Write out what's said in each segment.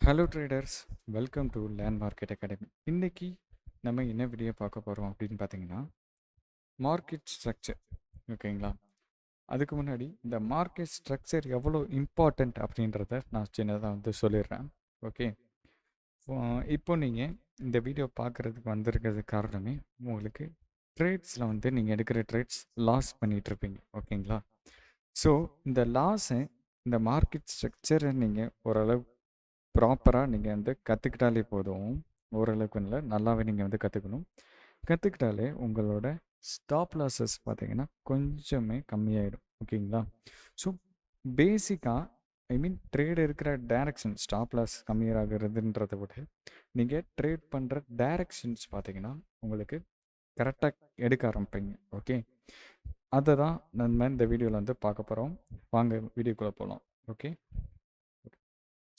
Hello traders, welcome to land market academy. இன்னைக்கு நம்ம என்ன வீடியோ பார்க்க போகிறோம் அப்படின்னு பார்த்தீங்கன்னா, மார்க்கெட் ஸ்ட்ரக்சர். ஓகேங்களா? அதுக்கு முன்னாடி இந்த மார்க்கெட் ஸ்ட்ரக்சர் எவ்வளோ இம்பார்ட்டண்ட் அப்படின்றத நான் சின்னதாக சொல்லிடுறேன். ஓகே, இப்போ நீங்கள் இந்த வீடியோ பார்க்குறதுக்கு வந்திருக்கிறது காரணமே உங்களுக்கு ட்ரேட்ஸில் நீங்கள் எடுக்கிற ட்ரேட்ஸ் லாஸ் பண்ணிகிட்ருப்பீங்க. ஓகேங்களா? ஸோ இந்த லாஸை இந்த மார்க்கெட் ஸ்ட்ரக்சரை நீங்கள் ஓரளவு ப்ராப்பராக நீங்கள் கற்றுக்கிட்டாலே போதும். ஓரளவுக்கு இல்லை, நல்லாவே நீங்கள் கற்றுக்கணும். கற்றுக்கிட்டாலே உங்களோட ஸ்டாப் லாஸஸ் பார்த்தீங்கன்னா கொஞ்சமே கம்மியாயிடும். ஓகேங்களா? ஸோ பேசிக்காக ட்ரேட் இருக்கிற டைரக்ஷன் ஸ்டாப் லாஸ் கம்மியாகிறதுன்றதை விட நீங்கள் ட்ரேட் பண்ணுற டைரக்ஷன்ஸ் பார்த்தீங்கன்னா உங்களுக்கு கரெக்டாக எடுக்க ஆரம்பிப்பீங்க. ஓகே, அதை தான் நம்ம இந்த வீடியோவில் பார்க்க போகிறோம். வாங்க வீடியோக்குள்ளே போகலாம். ஓகே,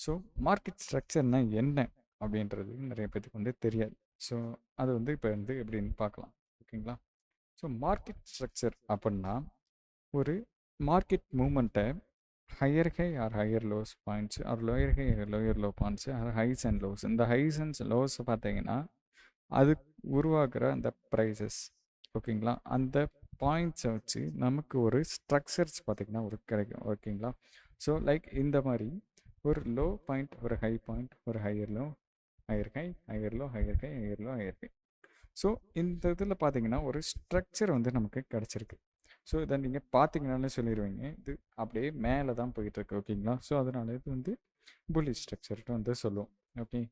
ஸோ மார்க்கெட் ஸ்ட்ரக்சர்னா என்ன அப்படின்றது நிறைய பேருக்கு தெரியாது. ஸோ அது இப்போ எப்படின்னு பார்க்கலாம். ஓகேங்களா? ஸோ மார்க்கெட் ஸ்ட்ரக்சர் அப்படின்னா ஒரு மார்க்கெட் மூமெண்ட்டை higher high or higher lows points or lower high lower low points or highs and lows. இந்த ஹைஸ் அண்ட் லோஸ் பார்த்தீங்கன்னா அது உருவாக்குற அந்த ப்ரைஸஸ். ஓகேங்களா? அந்த பாயிண்ட்ஸை வச்சு நமக்கு ஒரு ஸ்ட்ரக்சர்ஸ் பார்த்திங்கன்னா ஒரு கிடைக்கும். ஓகேங்களா? ஸோ லைக் இந்த மாதிரி ஒரு லோ பாயிண்ட், ஒரு ஹை பாயிண்ட், ஒரு higher low, higher high, higher low, higher high, higher low, higher high. So இந்த இதில் பார்த்தீங்கன்னா ஒரு ஸ்ட்ரக்சர் நமக்கு கிடச்சிருக்கு. ஸோ இதை நீங்கள் பார்த்தீங்கன்னாலே சொல்லிடுவீங்க இது அப்படியே மேலே தான் போயிட்டுருக்கு. ஓகேங்களா? ஸோ அதனால் இது புல்லிஷ் ஸ்ட்ரக்சர்ட்டு சொல்லுவோம். ஓகே,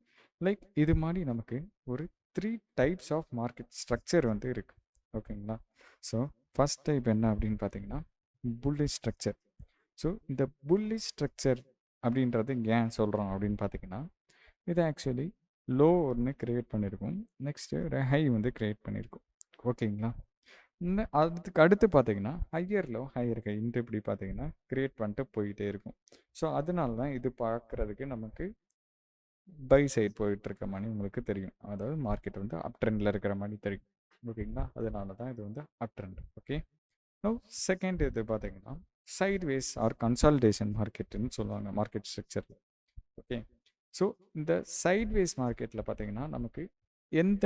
லைக் இது மாதிரி நமக்கு ஒரு 3 டைப்ஸ் ஆஃப் மார்க்கெட் ஸ்ட்ரக்சர் இருக்குது. ஓகேங்களா? ஸோ ஃபஸ்ட் டைப் என்ன அப்படின்னு பார்த்தீங்கன்னா புல்லிஷ் ஸ்ட்ரக்சர். ஸோ இந்த புல்லிஷ் ஸ்ட்ரக்சர் அப்படின்றது ஏன் சொல்கிறோம் அப்படின்னு பார்த்தீங்கன்னா, இது ஆக்சுவலி லோ ஒன்று க்ரியேட் பண்ணியிருக்கும், நெக்ஸ்ட்டு ஒரு ஹை க்ரியேட் பண்ணியிருக்கும். ஓகேங்களா? அதுக்கு அடுத்து பார்த்தீங்கன்னா ஹையர் லோ ஹையர் ஹை இப்படி பார்த்தீங்கன்னா க்ரியேட் பண்ணிட்டு போயிட்டே இருக்கும். ஸோ அதனால தான் இது பார்க்குறதுக்கு நமக்கு பை சைட் போயிட்டுருக்க மாதிரி உங்களுக்கு தெரியும். அதாவது மார்க்கெட் அப் ட்ரெண்டில் இருக்கிற மாதிரி தெரியும். ஓகேங்களா? அதனால தான் இது up trend. Okay, no second இது பார்த்தீங்கன்னா சைட்வேஸ் ஆர் கன்சால்டேஷன் மார்க்கெட்டுன்னு சொல்லுவாங்க மார்க்கெட் ஸ்ட்ரக்சரில். ஓகே, ஸோ இந்த சைட்வேஸ் மார்க்கெட்டில் பார்த்தீங்கன்னா நமக்கு எந்த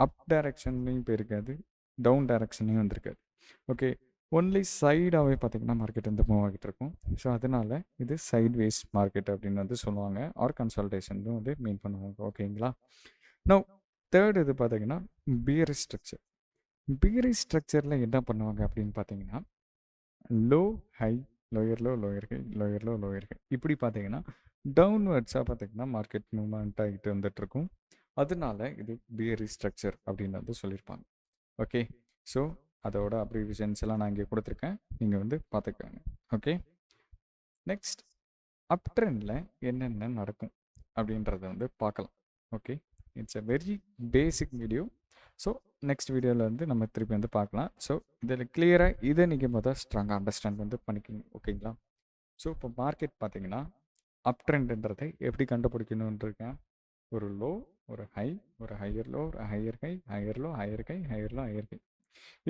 அப் டைரக்ஷன்லையும் போயிருக்காது, டவுன் டைரக்ஷன்லையும் வந்திருக்காது. ஓகே, ஒன்லி சைடாகவே பார்த்தீங்கன்னா மார்க்கெட் மூவ் ஆகிட்டு இருக்கும். ஸோ அதனால இது சைட்வேஸ் மார்க்கெட் அப்படின்னு சொல்லுவாங்க, ஆர் கன்சால்டேஷன் மீன் பண்ணுவாங்க. ஓகேங்களா? நோ தேர்ட் இது பார்த்தீங்கன்னா பியரிஷ் ஸ்ட்ரக்சர். பியரிஷ் ஸ்ட்ரக்சரில் என்ன பண்ணுவாங்க அப்படின்னு பார்த்தீங்கன்னா low high, lower low, lower high, lower low, lower high, இப்படி பார்த்தீங்கன்னா டவுன்வர்ட்ஸாக பார்த்தீங்கன்னா மார்க்கெட் மூவ்மெண்ட் ஆகிட்டு வந்துட்டுருக்கும். அதனால இது பியரிஷ் ஸ்ட்ரக்சர் அப்படின்னு சொல்லியிருப்பாங்க. ஓகே, ஸோ அதோட அப்ரிவிஷன்ஸ் எல்லாம் நான் இங்கே கொடுத்துருக்கேன், நீங்கள் பார்த்துக்கோங்க. ஓகே, நெக்ஸ்ட் அப் ட்ரெண்டில் என்னென்ன நடக்கும் அப்படின்றத பார்க்கலாம். Okay, it's a very basic video. So next வீடியோவில் நம்ம திருப்பி பார்க்கலாம். ஸோ இதில் கிளியராக இதை நீங்கள் முதல் ஸ்ட்ராங்காக அண்டர்ஸ்டாண்ட் பண்ணிக்கிங்க. ஓகேங்களா? ஸோ இப்போ மார்க்கெட் பார்த்தீங்கன்னா அப் ட்ரெண்டுன்றதை எப்படி கண்டுபிடிக்கணும்னு இருக்கேன். ஒரு லோ, ஒரு ஹை, ஒரு ஹையர் லோ, ஒரு higher high, higher low, higher high, higher low, higher high,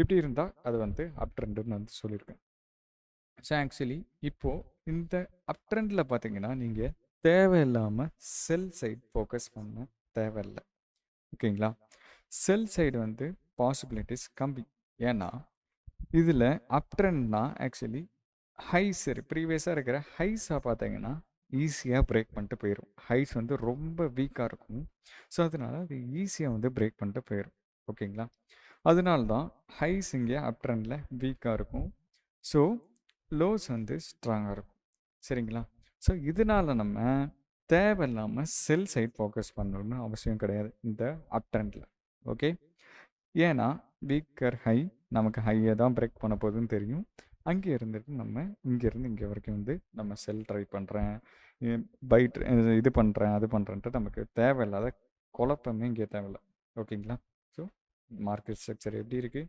இப்படி இருந்தால் அது அப் ட்ரெண்டுன்னு சொல்லியிருக்கேன். ஸோ ஆக்சுவலி இப்போது இந்த அப் ட்ரெண்டில் பார்த்தீங்கன்னா நீங்கள் தேவையில்லாமல் செல் சைட் ஃபோக்கஸ் பண்ண தேவையில்லை. ஓகேங்களா? செல் சைடு பாசிபிலிட்டிஸ் கம்மி. ஏன்னா இதில் அப் ட்ரெண்ட்னா ஆக்சுவலி ஹைஸ் ப்ரீவியஸாக இருக்கிற ஹைஸாக பார்த்தீங்கன்னா ஈஸியாக பிரேக் பண்ணிட்டு போயிடும். ஹைஸ் ரொம்ப வீக்காக இருக்கும். ஸோ அதனால் அது ஈஸியாக பிரேக் பண்ணிட்டு போயிடும். ஓகேங்களா? அதனால தான் ஹைஸ் இங்கே அப் ட்ரெண்டில் வீக்காக இருக்கும். ஸோ லோஸ் ஸ்ட்ராங்காக இருக்கும். சரிங்களா? ஸோ இதனால் நம்ம தேவையில்லாமல் செல் சைட் ஃபோக்கஸ் பண்ணணும்னு அவசியம் கிடையாது இந்த அப் ட்ரெண்டில். ஓகே, ஏன்னா வீக்கர் ஹை நமக்கு ஹையை தான் பிரேக் பண்ண போகுதுன்னு தெரியும். அங்கே இருந்துட்டு நம்ம இங்கேருந்து இங்கே வரைக்கும் நம்ம செல் ட்ரை பண்ணுறேன், பை இது பண்ணுறேன், அது பண்ணுறேன்ட்டு நமக்கு தேவையில்லாத குழப்பமே இங்கே தேவையில்லை. ஓகேங்களா? ஸோ மார்க்கெட் ஸ்ட்ரக்சர் எப்படி இருக்குது?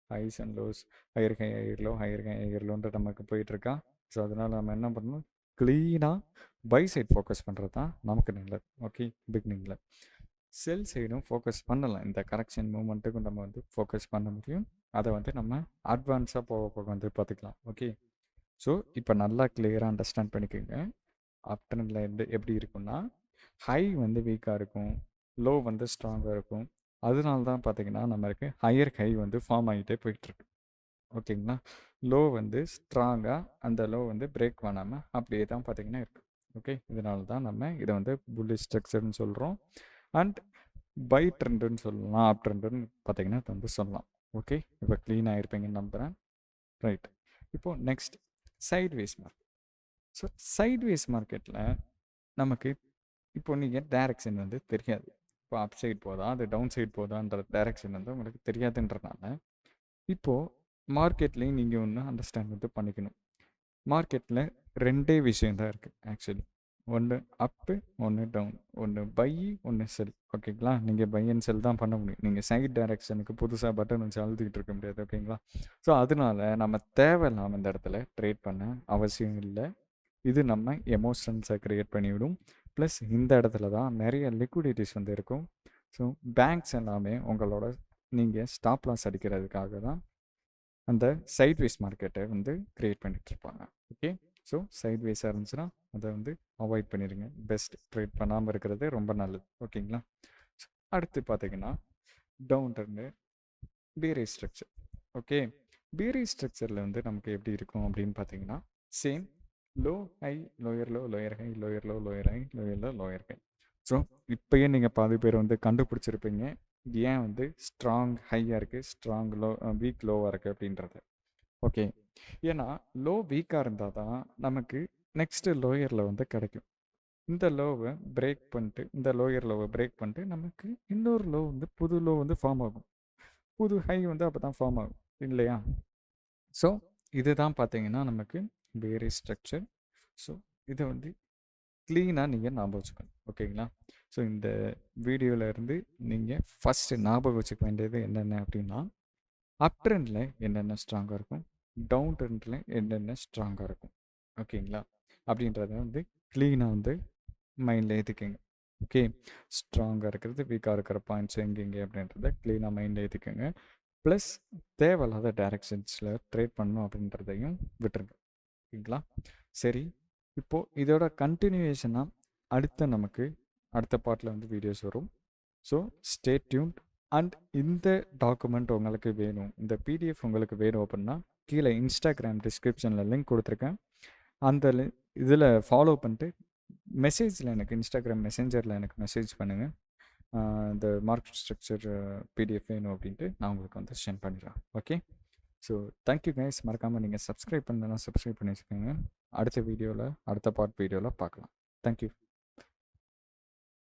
Highs and lows, higher high, higher low, higher high, ஹையர் லோன்ட்டு நமக்கு போயிட்டுருக்கா. ஸோ அதனால் நம்ம என்ன பண்ணணும், க்ளீனாக பை சைட் ஃபோக்கஸ் பண்ணுறது தான் நமக்கு நல்லது. ஓகே, பிகினிங்கில் செல் சைடும் ஃபோக்கஸ் பண்ணலாம். இந்த கரெக்ஷன் மூமெண்ட்டுக்கும் நம்ம ஃபோக்கஸ் பண்ண முடியும். அதை நம்ம அட்வான்ஸாக போக போக பார்த்துக்கலாம். ஓகே, ஸோ இப்போ நல்லா கிளியராக அண்டர்ஸ்டாண்ட் பண்ணிக்கோங்க. அப் ட்ரெண்டில் எப்படி இருக்குன்னா ஹை வந்து வீக்காக இருக்கும், லோ வந்து ஸ்ட்ராங்காக இருக்கும். அதனால தான் பார்த்தீங்கன்னா நம்மளுக்கு ஹையர் ஹை வந்து ஃபார்ம் ஆகிட்டே போயிட்டுருக்கு. ஓகேங்களா? லோ வந்து ஸ்ட்ராங்காக அந்த லோ வந்து பிரேக் பண்ணாமல் அப்படியே தான் பார்த்தீங்கன்னா இருக்குது. ஓகே, இதனால தான் நம்ம இதை வந்து புல்லிஷ் ஸ்ட்ரக்சர்னு சொல்கிறோம். அண்ட் பை ட்ரெண்டுன்னு சொல்லலாம், அப் ட்ரெண்டுன்னு பார்த்தீங்கன்னா இது வந்து சொல்லலாம். ஓகே, இப்போ க்ளீனாக இருப்பீங்கன்னு நம்புகிறேன். ரைட். இப்போது next sideways market. So sideways மார்க்கெட்டில் நமக்கு இப்போ நீங்கள் டைரக்ஷன் வந்து தெரியாது. இப்போ அப் சைட் போதா அது டவுன் சைட் போதான்ற டைரக்ஷன் வந்து உங்களுக்கு தெரியாதுன்றனால இப்போது மார்க்கெட்லேயும் நீங்கள் ஒன்று அண்டர்ஸ்டாண்ட் வந்து பண்ணிக்கணும். மார்க்கெட்டில் ரெண்டே விஷயம் தான் இருக்குது ஆக்சுவலி. ஒன்று அப்பு, ஒன்று டவுன். ஒன்று பை, ஒன்று செல். ஓகேங்களா? நீங்கள் பை அண்ட் செல் தான் பண்ண முடியும். நீங்கள் சைட் டைரக்ஷனுக்கு புதுசாக பட்டன் வச்சு அழுத்திக்கிட்டு இருக்க முடியாது. ஓகேங்களா? ஸோ அதனால நம்ம தேவையில்லாமல் இந்த இடத்துல ட்ரேட் பண்ண அவசியம் இல்லை. இது நம்ம எமோஷன்ஸை க்ரியேட் பண்ணிவிடும். ப்ளஸ் இந்த இடத்துல தான் நிறைய லிக்விடிட்டிஸ் வந்து இருக்கும். ஸோ பேங்க்ஸ் எல்லாமே உங்களோட நீங்கள் ஸ்டாப் லாஸ் அடிக்கிறதுக்காக தான் அந்த சைட்வேஸ் மார்க்கெட்டை வந்து க்ரியேட் பண்ணிகிட்ருப்பாங்க. ஓகே, ஸோ சைட்வேஸாக இருந்துச்சுன்னா அதை வந்து அவாய்ட் பண்ணிடுங்க. பெஸ்ட் ட்ரேட் பண்ணாமல் இருக்கிறது ரொம்ப நல்லது. ஓகேங்களா? அடுத்து பார்த்தீங்கன்னா டவுன் ட்ரெண்டு பீரேஜ் ஸ்ட்ரக்சர். ஓகே, பீரேஜ் ஸ்ட்ரக்சரில் வந்து நமக்கு எப்படி இருக்கும் அப்படின்னு பார்த்தீங்கன்னா same low high lower low lower high lower low lower high lower low lower high. So இப்போயே நீங்கள் பாதி பேர் வந்து கண்டுபிடிச்சிருப்பீங்க ஏன் வந்து ஸ்ட்ராங் ஹையாக இருக்குது, ஸ்ட்ராங் லோ வீக் லோவாக இருக்குது அப்படின்றது. ஓகே, ஏன்னா லோ வீக்காக இருந்தால் தான் நமக்கு நெக்ஸ்ட்டு லோயரில் வந்து கிடைக்கும். இந்த லோவை பிரேக் பண்ணிட்டு இந்த லோயர் லோவை பிரேக் பண்ணிட்டு நமக்கு இன்னொரு லோ வந்து புது லோ வந்து ஃபார்ம் ஆகும். புது ஹை வந்து அப்போ தான் ஃபார்ம் ஆகும் இல்லையா? ஸோ இதுதான் பார்த்தீங்கன்னா நமக்கு பேரிஷ் ஸ்ட்ரக்சர். ஸோ இதை வந்து க்ளீனாக நீங்கள் ஞாபகம் வச்சுக்கணும். ஓகேங்களா? ஸோ இந்த வீடியோவில் இருந்து நீங்கள் ஃபஸ்ட்டு ஞாபகம் வச்சுக்க வேண்டியது என்னென்ன அப்படின்னா அப் ட்ரெண்டில் என்னென்ன ஸ்ட்ராங்காக இருக்கும், டவுன் ட்ரெண்டில் என்னென்ன ஸ்ட்ராங்காக இருக்கும். ஓகேங்களா? அப்படின்றத வந்து க்ளீனாக வந்து மைண்டில் ஏற்றிக்கங்க. ஓகே, ஸ்ட்ராங்காக இருக்கிறது, வீக்காக இருக்கிற பாயிண்ட்ஸ் எங்கெங்கே அப்படின்றத க்ளீனாக மைண்டில் ஏற்றிக்கங்க. ப்ளஸ் தேவையில்லாத டைரக்ஷன்ஸில் ட்ரேட் பண்ணணும் அப்படின்றதையும் விட்டுருங்க. ஓகேங்களா? சரி, இப்போது இதோட கண்டினியூவேஷனாக நமக்கு அடுத்த பார்ட்டில் வந்து வீடியோஸ் வரும். So stay tuned. அண்ட் இந்த டாக்குமெண்ட் உங்களுக்கு வேணும், இந்த பிடிஎஃப் உங்களுக்கு வேணும் அப்படின்னா கீழே இன்ஸ்டாகிராம் டிஸ்கிரிப்ஷனில் லிங்க் கொடுத்துருக்கேன். அந்த இதில் ஃபாலோ பண்ணிட்டு மெசேஜில் எனக்கு இன்ஸ்டாகிராம் மெசேஞ்சரில் எனக்கு மெசேஜ் பண்ணுங்கள். இந்த மார்க்கெட் ஸ்ட்ரக்சர் பிடிஎஃப் வேணும் அப்படின்ட்டு நான் உங்களுக்கு வந்து சென்ட் பண்ணிடுறேன். Okay, so thank you guys. மறக்காமல் நீங்கள் சப்ஸ்கிரைப் பண்ணலன்னா சப்ஸ்கிரைப் பண்ணி வச்சுக்கோங்க. அடுத்த வீடியோவில் அடுத்த பார்ட் வீடியோவில் பார்க்கலாம். தேங்க்யூ.